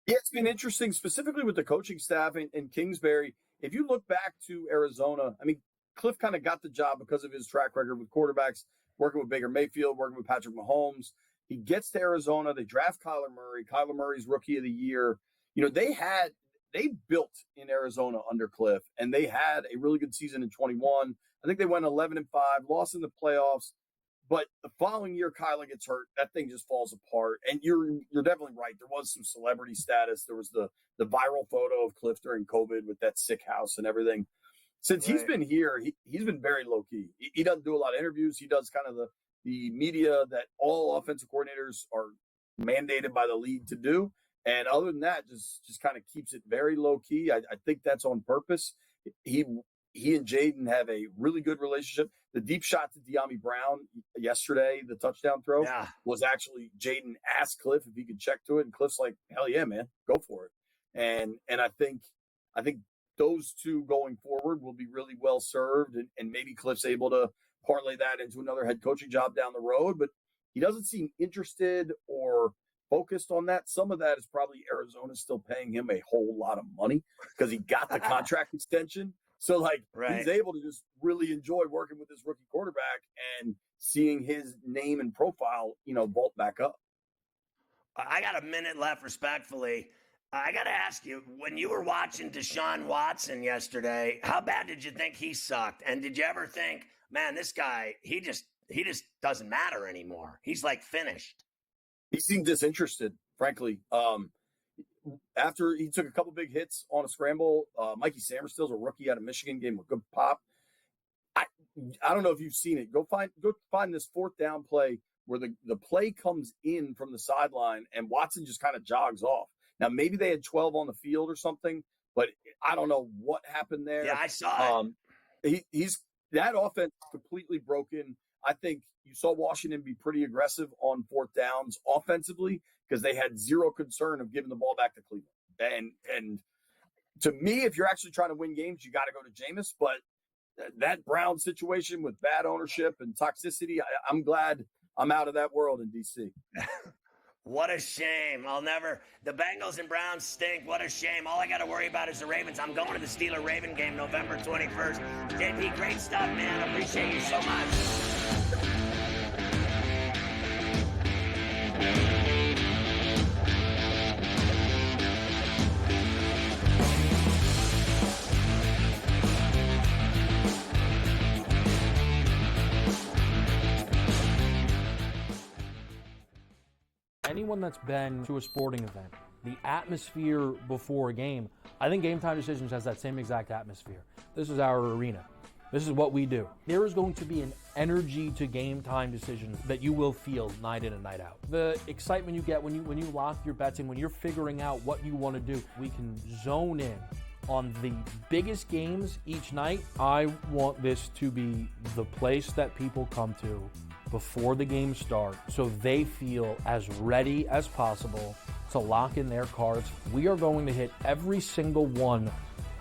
Yeah, it's been interesting, specifically with the coaching staff and Kingsbury. If you look back to Arizona, I mean, Cliff kind of got the job because of his track record with quarterbacks, working with Baker Mayfield, working with Patrick Mahomes. He gets to Arizona. They draft Kyler Murray. Kyler Murray's Rookie of the Year. They built in Arizona under Cliff, and they had a really good season in 21. I think they went 11-5, lost in the playoffs. But the following year, Kyler gets hurt. That thing just falls apart. And you're definitely right. There was some celebrity status. There was the viral photo of Cliff during COVID with that sick house and everything. Since he's been here, he's been very low key. He doesn't do a lot of interviews. He does kind of the media that all offensive coordinators are mandated by the league to do. And other than that, just kind of keeps it very low key. I think that's on purpose. He and Jaden have a really good relationship. The deep shot to De'Ami Brown yesterday, the touchdown throw, was actually Jaden asked Cliff if he could check to it, and Cliff's like, "Hell yeah, man, go for it." And I think those two going forward will be really well served, and maybe Cliff's able to parlay that into another head coaching job down the road. But he doesn't seem interested or focused on that. Some of that is probably Arizona still paying him a whole lot of money because he got the contract extension. So, he's able to just really enjoy working with his rookie quarterback and seeing his name and profile, vault back up. I got a minute left, respectfully. I got to ask you, when you were watching Deshaun Watson yesterday, how bad did you think he sucked? And did you ever think, man, this guy, he just doesn't matter anymore? He's like finished. He seemed disinterested, frankly. After he took a couple big hits on a scramble, Mikey Samerstill's a rookie out of Michigan, gave him a good pop. I don't know if you've seen it. Go find this fourth down play where the play comes in from the sideline and Watson just kind of jogs off. Now, maybe they had 12 on the field or something, but I don't know what happened there. Yeah, I saw it. He's that offense completely broken. I think you saw Washington be pretty aggressive on fourth downs offensively because they had zero concern of giving the ball back to Cleveland. And to me, if you're actually trying to win games, you got to go to Jameis. But that Brown situation with bad ownership and toxicity, I'm glad I'm out of that world in D.C. What a shame. The Bengals and Browns stink. What a shame. All I got to worry about is the Ravens. I'm going to the Steeler-Raven game November 21st. JP, great stuff, man. I appreciate you so much. Anyone that's been to a sporting event, the atmosphere before a game, I think Game Time Decisions has that same exact atmosphere. This is our arena. This is what we do. There is going to be an energy to Game Time Decisions that you will feel night in and night out. The excitement you get when you lock your bets in, when you're figuring out what you want to do, we can zone in on the biggest games each night, I want this to be the place that people come to before the games start so they feel as ready as possible to lock in their cards. We are going to hit every single one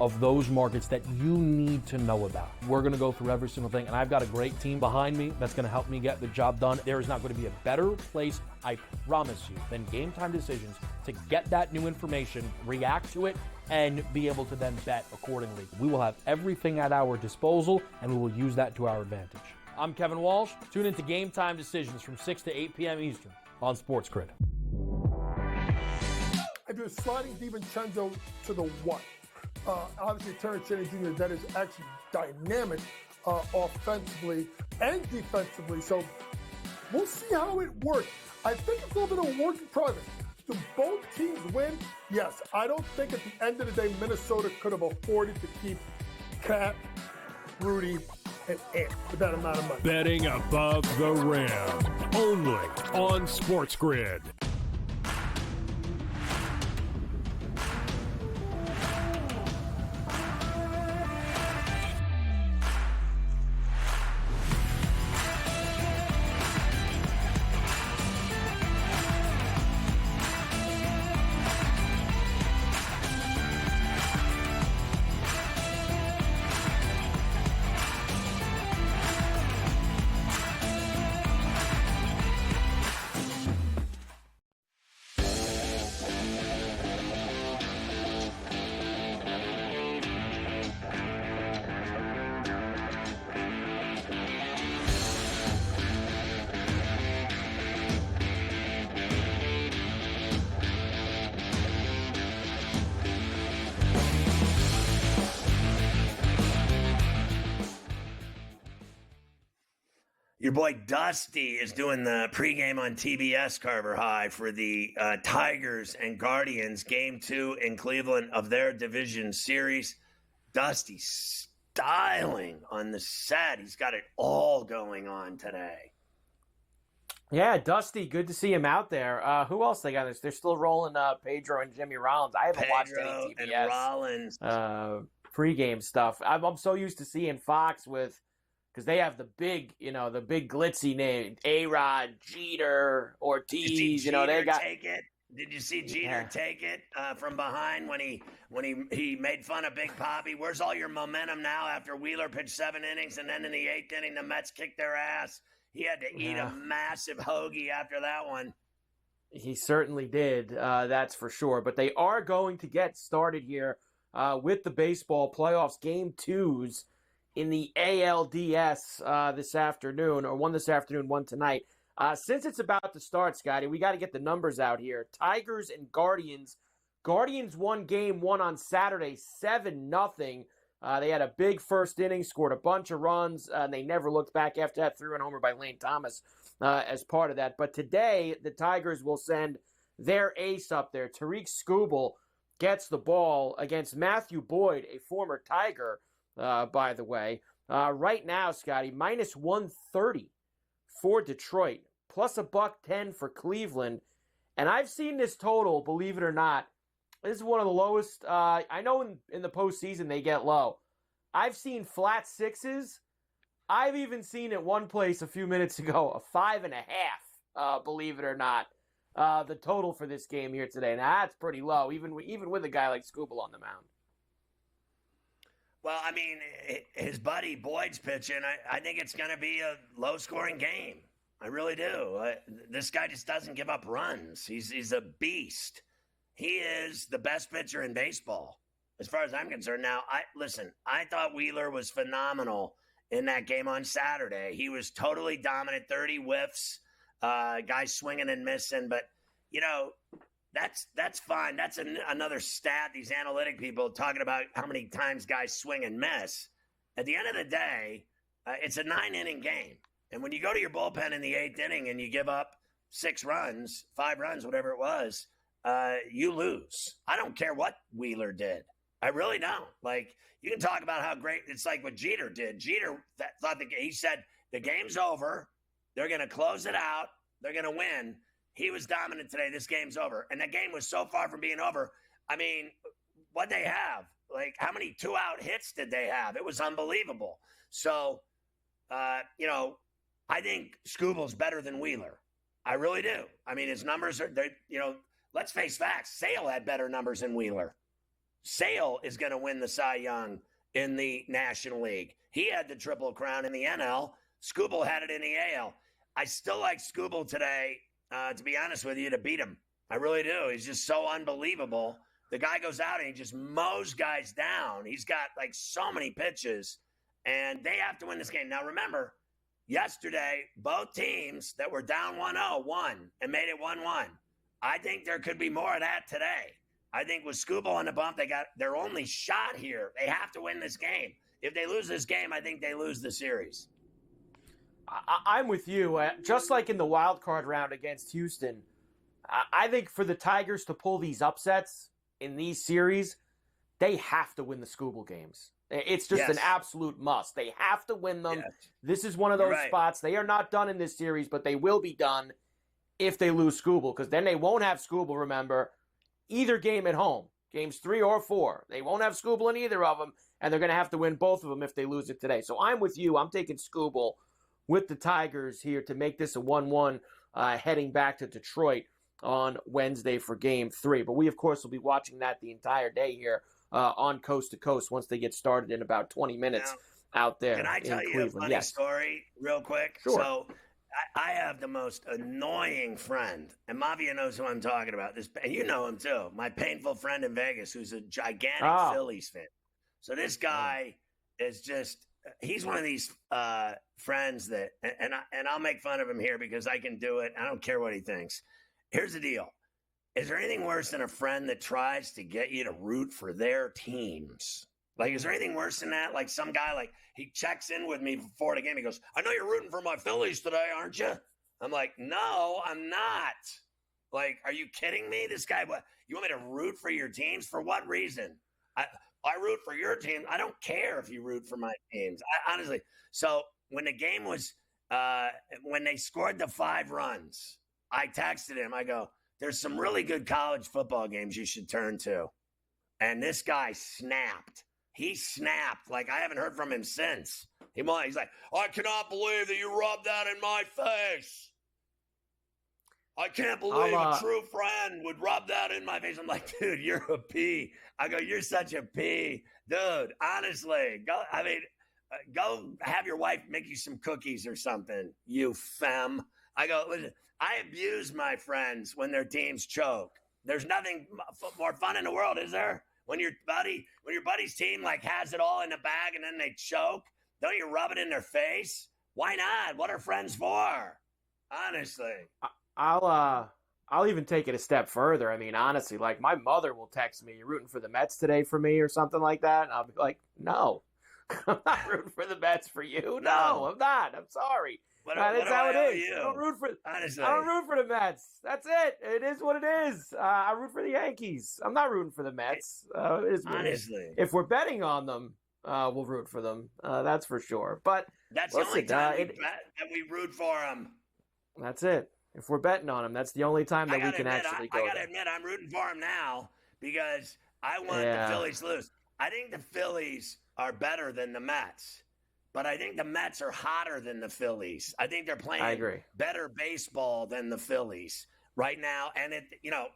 of those markets that you need to know about. We're going to go through every single thing, and I've got a great team behind me that's going to help me get the job done. There is not going to be a better place, I promise you, than Game Time Decisions to get that new information, react to it, and be able to then bet accordingly. We will have everything at our disposal, and we will use that to our advantage. I'm Kevin Walsh. Tune into Game Time Decisions from 6 to 8 p.m. Eastern on SportsGrid. I do a sliding DiVincenzo to the one. Obviously, Terrence Jennings Jr., that is actually dynamic offensively and defensively. So we'll see how it works. I think it's a little bit of a work in progress. Do both teams win? Yes. I don't think at the end of the day, Minnesota could have afforded to keep Cat, Rudy, and Ant with that amount of money. Betting above the rim. Only on SportsGrid. Your boy Dusty is doing the pregame on TBS Carver High for the Tigers and Guardians Game 2 in Cleveland of their division series. Dusty styling on the set. He's got it all going on today. Yeah, Dusty, good to see him out there. Who else they got? They're still rolling Pedro and Jimmy Rollins. I haven't watched any TBS and Rollins pregame stuff. I'm so used to seeing Fox because they have the big glitzy name, A-Rod, Jeter, Ortiz. Jeter they got. Take it. Did you see Jeter take it from behind when he made fun of Big Poppy? Where's all your momentum now after Wheeler pitched 7 innings and then in the 8th inning the Mets kicked their ass? He had to eat a massive hoagie after that one. He certainly did, that's for sure. But they are going to get started here with the baseball playoffs, Game 2s in the ALDS this afternoon, or one this afternoon, one tonight. Since it's about to start, Scotty, we got to get the numbers out here. Tigers and Guardians. Guardians won Game 1 on Saturday, 7-0. They had a big first inning, scored a bunch of runs, and they never looked back after that. 3-run homer by Lane Thomas as part of that. But today, the Tigers will send their ace up there. Tariq Skubal gets the ball against Matthew Boyd, a former Tiger, by the way. Right now, Scotty, minus 130 for Detroit, plus $110 for Cleveland. And I've seen this total, believe it or not. This is one of the lowest. I know in the postseason they get low. I've seen flat sixes. I've even seen at one place a few minutes ago a 5.5, believe it or not. The total for this game here today. Now, that's pretty low, even with a guy like Skubal on the mound. Well, I mean, his buddy Boyd's pitching. I think it's going to be a low-scoring game. I really do. This guy just doesn't give up runs. He's a beast. He is the best pitcher in baseball, as far as I'm concerned. Now, I thought Wheeler was phenomenal in that game on Saturday. He was totally dominant, 30 whiffs, guys swinging and missing. But, that's fine. That's another stat, these analytic people talking about how many times guys swing and miss. At the end of the day, it's a 9-inning game. And when you go to your bullpen in the 8th inning and you give up 6 runs, 5 runs, whatever it was, you lose. I don't care what Wheeler did. I really don't. Like, you can talk about how great it's like what Jeter did. Jeter thought he said the game's over. They're going to close it out. They're going to win. He was dominant today. This game's over. And that game was so far from being over. I mean, what'd they have? Like, how many 2-out hits did they have? It was unbelievable. So, I think Scooble's better than Wheeler. I really do. I mean, his numbers are, let's face facts. Sale had better numbers than Wheeler. Sale is going to win the Cy Young in the National League. He had the Triple Crown in the NL. Scooble had it in the AL. I still like Scooble today, to be honest with you, to beat him. I really do. He's just so unbelievable. The guy goes out and he just mows guys down. He's got like so many pitches, and they have to win this game. Now, remember, yesterday, both teams that were down 1-0 won and made it 1-1. I think there could be more of that today. I think with Scooble on the bump, they got their only shot here. They have to win this game. If they lose this game, I think they lose the series. I'm with you. Just like in the wild card round against Houston, I think for the Tigers to pull these upsets in these series, they have to win the Scooble games. It's just an absolute must. They have to win them. Yes. This is one of those spots. They are not done in this series, but they will be done if they lose Scooble, because then they won't have Scooble, remember, either game at home, games 3 or 4. They won't have Scooble in either of them, and they're going to have to win both of them if they lose it today. So I'm with you. I'm taking Scooble with the Tigers here to make this a 1-1 heading back to Detroit on Wednesday for Game 3. But we, of course, will be watching that the entire day here on Coast to Coast once they get started in about 20 minutes out there in Cleveland. Can I tell you a funny story real quick? Sure. So I have the most annoying friend, and Mafia knows who I'm talking about. And you know him too. My painful friend in Vegas who's a gigantic Phillies fan. So this guy is just – he's one of these friends that – and I'll make fun of him here because I can do it. I don't care what he thinks. Here's the deal. Is there anything worse than a friend that tries to get you to root for their teams? Like, is there anything worse than that? Like some guy, like he checks in with me before the game. He goes, I know you're rooting for my Phillies today, aren't you? I'm like, no, I'm not. Like, are you kidding me? This guy, what? You want me to root for your teams? For what reason? I root for your team. I don't care if you root for my teams. Honestly. So when the game was, when they scored the 5 runs, I texted him. I go, there's some really good college football games you should turn to. And this guy snapped. He snapped like I haven't heard from him since. He's like, I cannot believe that you rubbed that in my face. I can't believe a true friend would rub that in my face. I'm like, dude, you're a P. I go, you're such a P. Dude, honestly, go have your wife make you some cookies or something, you femme. I go, listen, I abuse my friends when their teams choke. There's nothing more fun in the world, is there? When your buddy's team like has it all in the bag and then they choke, don't you rub it in their face? Why not? What are friends for? Honestly. I'll even take it a step further. I mean, honestly, like my mother will text me, "You rooting for the Mets today for me?" or something like that. And I'll be like, "No, I'm not rooting for the Mets for you. No, I'm not. I'm sorry." That's how it is. I don't root for the Mets. That's it. It is what it is. I root for the Yankees. I'm not rooting for the Mets. Honestly, if we're betting on them, we'll root for them. That's for sure. But that's the only time that we root for them. That's it. If we're betting on them, that's the only time that we can actually go. I gotta admit, I'm rooting for them now because I want the Phillies to lose. I think the Phillies are better than the Mets. But I think the Mets are hotter than the Phillies. I think they're playing better baseball than the Phillies right now. And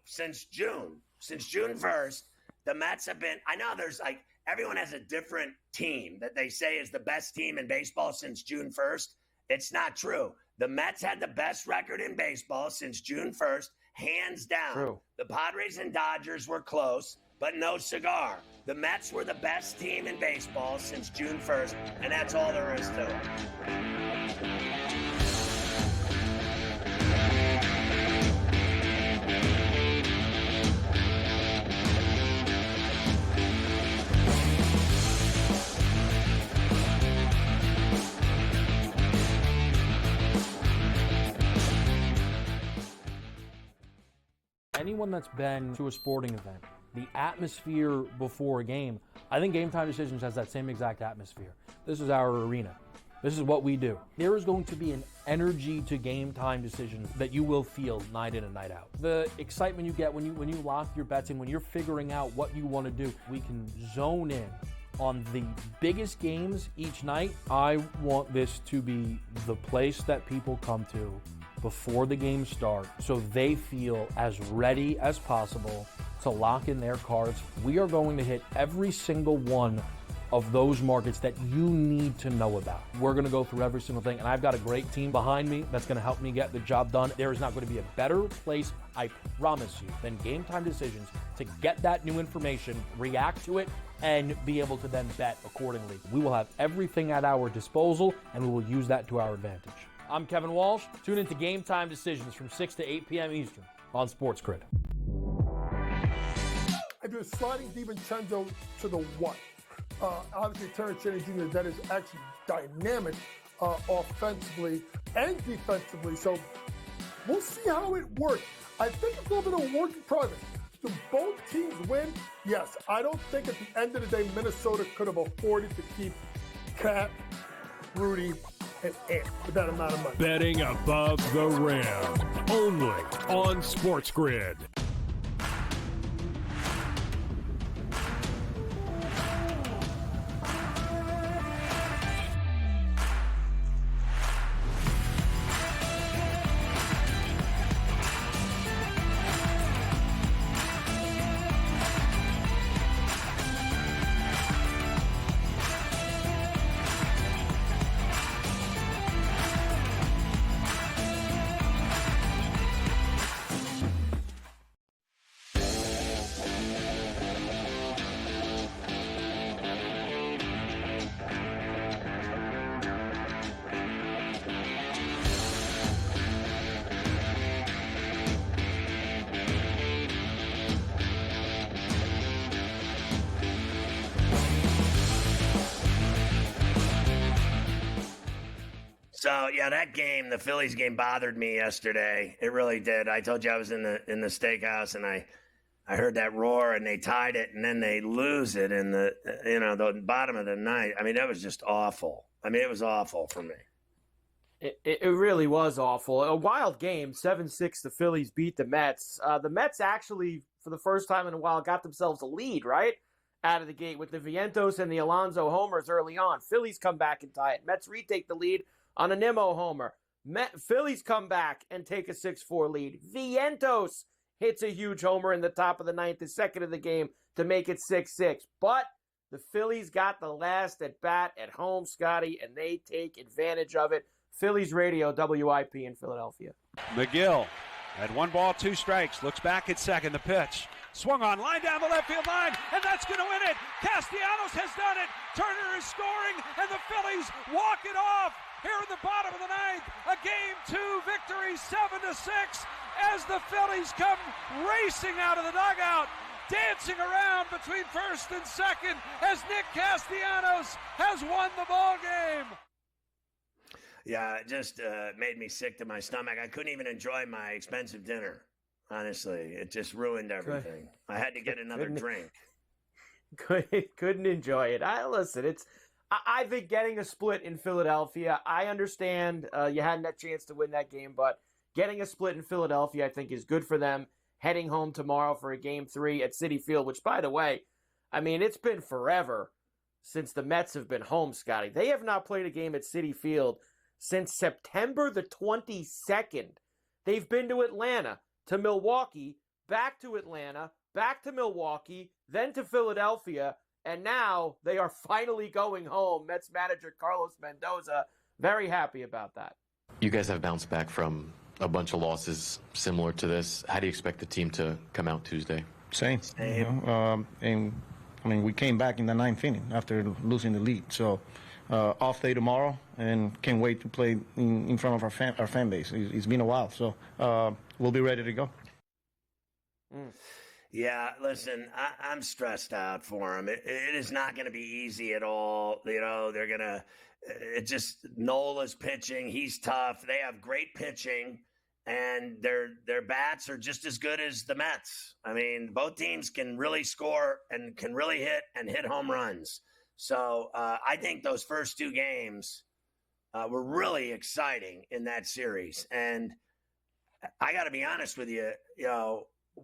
since June 1st, the Mets have been. I know there's like everyone has a different team that they say is the best team in baseball since June 1st. It's not true. The Mets had the best record in baseball since June 1st, hands down. True. The Padres and Dodgers were close, but no cigar. The Mets were the best team in baseball since June 1st, and that's all there is to it. Anyone that's been to a sporting event, the atmosphere before a game, I think Game Time Decisions has that same exact atmosphere. This is our arena. This is what we do. There is going to be an energy to game time decisions that you will feel night in and night out. The excitement you get when you lock your bets in, when you're figuring out what you want to do, we can zone in on the biggest games each night. I want this to be the place that people come to before the games start so they feel as ready as possible to lock in their cards. We are going to hit every single one of those markets that you need to know about. We're gonna go through every single thing, and I've got a great team behind me that's gonna help me get the job done. There is not gonna be a better place, I promise you, than Game Time Decisions to get that new information, react to it, and be able to then bet accordingly. We will have everything at our disposal, and we will use that to our advantage. I'm Kevin Walsh. Tune into Game Time Decisions from 6 to 8 p.m. Eastern on SportsGrid. I do a sliding DiVincenzo to the one. Obviously, Terrence Jennings Jr., that is actually dynamic offensively and defensively. So we'll see how it works. I think it's a little bit of a work in progress. Do both teams win? Yes. I don't think at the end of the day, Minnesota could have afforded to keep Cat, Rudy, and Ant with that amount of money. Betting above the rim. Only on SportsGrid. So, yeah, that game, the Phillies game, bothered me yesterday. It really did. I told you I was in the steakhouse, and I heard that roar, and they tied it, and then they lose it in the bottom of the ninth. I mean, that was just awful. I mean, it was awful for me. It really was awful. A wild game, 7-6, the Phillies beat the Mets. The Mets actually, for the first time in a while, got themselves a lead, right? Out of the gate with the Vientos and the Alonso homers early on. Phillies come back and tie it. Mets retake the lead on a Nimmo homer. Phillies come back and take a 6-4 lead. Vientos hits a huge homer in the top of the ninth, the second of the game, to make it 6-6. But the Phillies got the last at bat at home, Scotty, and they take advantage of it. Phillies radio, WIP in Philadelphia. McGill at 1 ball, 2 strikes. Looks back at second. The pitch. Swung on, line down the left field line, and that's going to win it. Castellanos has done it. Turner is scoring, and the Phillies walk it off here in the bottom of the ninth. A Game 2 victory, 7-6, as the Phillies come racing out of the dugout, dancing around between first and second as Nick Castellanos has won the ball game. Yeah, it just made me sick to my stomach. I couldn't even enjoy my expensive dinner. Honestly, it just ruined everything. I had to get another drink. Couldn't enjoy it. I think getting a split in Philadelphia, I understand you hadn't that chance to win that game, but getting a split in Philadelphia I think is good for them. Heading home tomorrow for a Game 3 at Citi Field, which, by the way, I mean, it's been forever since the Mets have been home, Scotty. They have not played a game at Citi Field since September the 22nd. They've been to Atlanta, to Milwaukee, back to Atlanta, back to Milwaukee, then to Philadelphia, and now they are finally going home. Mets manager Carlos Mendoza, very happy about that. You guys have bounced back from a bunch of losses similar to this. How do you expect the team to come out Tuesday? Same. You know, and I mean, we came back in the ninth inning after losing the lead. So off day tomorrow, and can't wait to play in front of our fan base. It's been a while, so we'll be ready to go. Yeah, listen, I'm stressed out for them. It is not going to be easy at all. You know, they're going to Nola's pitching. He's tough. They have great pitching, and their bats are just as good as the Mets. I mean, both teams can really score and can really hit home runs. So I think those first 2 games were really exciting in that series. And I got to be honest with you,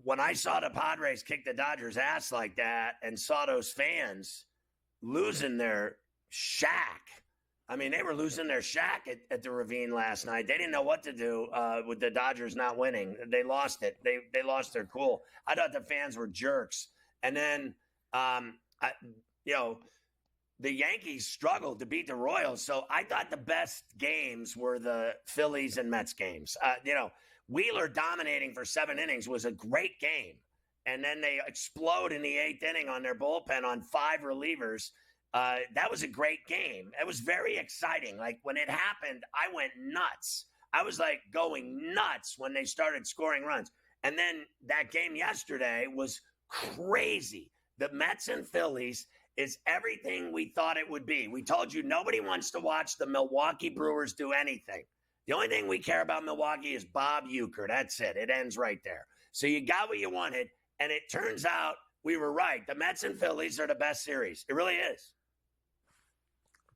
when I saw the Padres kick the Dodgers' ass like that and saw those fans losing their shack. I mean, they were losing their shack at the Ravine last night. They didn't know what to do with the Dodgers not winning. They lost it. They lost their cool. I thought the fans were jerks. And then, the Yankees struggled to beat the Royals. So I thought the best games were the Phillies and Mets games. Wheeler dominating for 7 innings was a great game. And then they explode in the 8th inning on their bullpen on 5 relievers. That was a great game. It was very exciting. Like when it happened, I went nuts. I was like going nuts when they started scoring runs. And then that game yesterday was crazy. The Mets and Phillies is everything we thought it would be. We told you nobody wants to watch the Milwaukee Brewers do anything. The only thing we care about Milwaukee is Bob Uecker. That's it. It ends right there. So you got what you wanted, and it turns out we were right. The Mets and Phillies are the best series. It really is.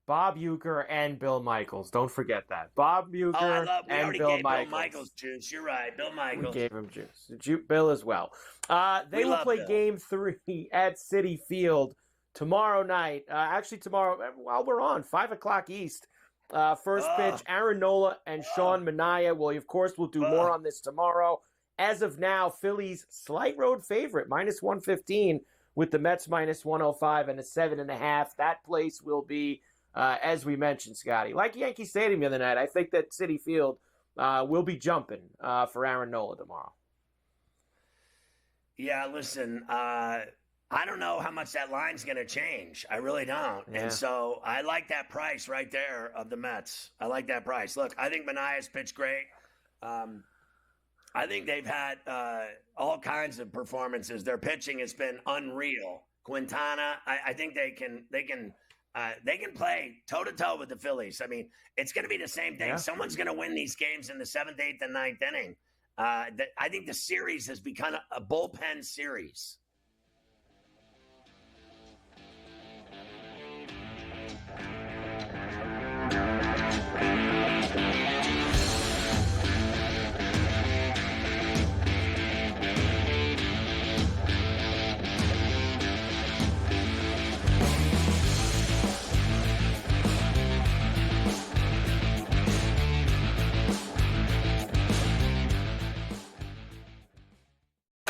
Bob Uecker and Bill Michaels. Don't forget that. Bob Uecker and Bill Michaels. Bill Michaels juice. You're right. Bill Michaels. We gave him juice. Bill as well. They will play Game 3 at Citi Field tomorrow night. Actually, tomorrow, while we're on, 5 o'clock East. First pitch, Aaron Nola and Sean Manaea. Well, of course, we'll do more on this tomorrow. As of now, Phillies slight road favorite, -115, with the Mets -105 and a 7.5. That place will be, as we mentioned, Scotty, like Yankee Stadium the other night. I think that Citi Field will be jumping for Aaron Nola tomorrow. Yeah, listen, I don't know how much that line's going to change. I really don't. Yeah. And so I like that price right there of the Mets. I like that price. Look, I think Manaea's pitched great. I think they've had all kinds of performances. Their pitching has been unreal. Quintana, I think they can play toe-to-toe with the Phillies. I mean, it's going to be the same thing. Yeah. Someone's going to win these games in the 7th, 8th, and 9th inning. I think the series has become a bullpen series.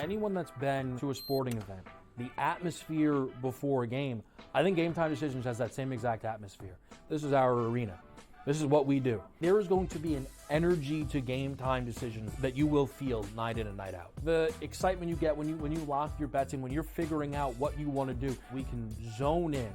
Anyone that's been to a sporting event, the atmosphere before a game, I think Game Time Decisions has that same exact atmosphere. This is our arena. This is what we do. There is going to be an energy to Game Time Decisions that you will feel night in and night out. The excitement you get when you lock your bets in, when you're figuring out what you want to do, we can zone in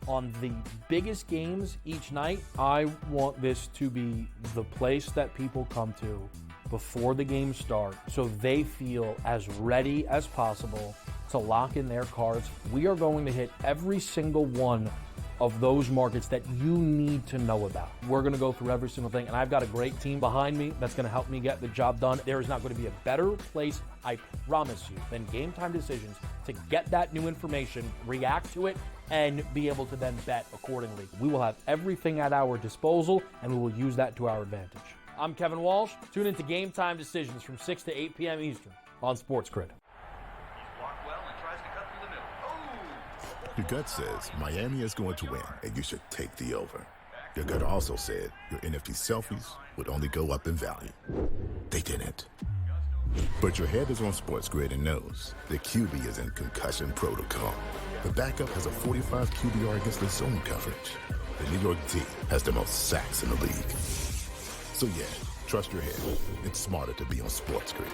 on the biggest games each night. I want this to be the place that people come to before the games start so they feel as ready as possible to lock in their cards. We are going to hit every single one of those markets that you need to know about. We're going to go through every single thing, and I've got a great team behind me that's going to help me get the job done. There is not going to be a better place, I promise you, than Game Time Decisions to get that new information, react to it, and be able to then bet accordingly. We will have everything at our disposal, and we will use that to our advantage. I'm Kevin Walsh. Tune into Game Time Decisions from 6 to 8 p.m. Eastern on SportsGrid. Your gut says Miami is going to win, and you should take the over. Your gut also said your NFT selfies would only go up in value. They didn't. But your head is on SportsGrid and knows the QB is in concussion protocol. The backup has a 45 QBR against the zone coverage. The New York D has the most sacks in the league. So yeah, trust your head. It's smarter to be on SportsGrid.